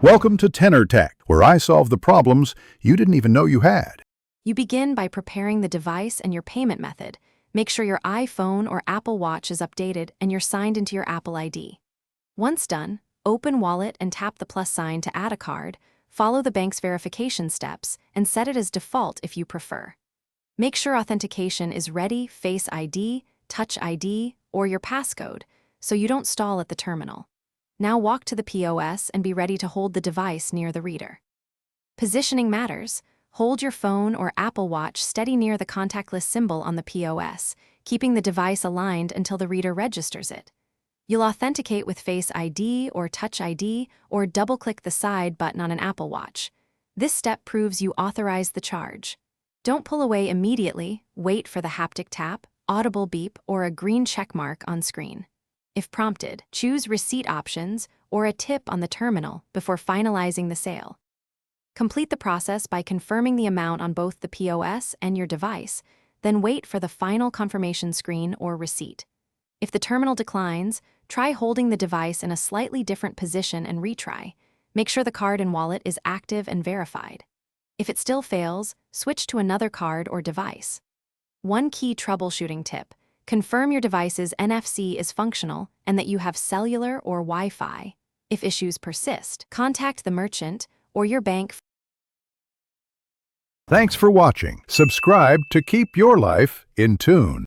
Welcome to Tenor Tech, where I solve the problems you didn't even know you had. You begin by preparing the device and your payment method. Make sure your iPhone or Apple Watch is updated and you're signed into your Apple ID. Once done, open Wallet and tap the plus sign to add a card, follow the bank's verification steps, and set it as default if you prefer. Make sure authentication is ready, Face ID, Touch ID, or your passcode, so you don't stall at the terminal. Now walk to the POS and be ready to hold the device near the reader. Positioning matters. Hold your phone or Apple Watch steady near the contactless symbol on the POS, keeping the device aligned until the reader registers it. You'll authenticate with Face ID or Touch ID, or double-click the side button on an Apple Watch. This step proves you authorize the charge. Don't pull away immediately. Wait for the haptic tap, audible beep, or a green check mark on screen. If prompted, choose receipt options or a tip on the terminal before finalizing the sale. Complete the process by confirming the amount on both the POS and your device, then wait for the final confirmation screen or receipt. If the terminal declines, try holding the device in a slightly different position and retry. Make sure the card and wallet is active and verified. If it still fails, switch to another card or device. One key troubleshooting tip: confirm your device's NFC is functional and that you have cellular or Wi-Fi. If issues persist, contact the merchant or your bank. Thanks for watching. Subscribe to keep your life in tune.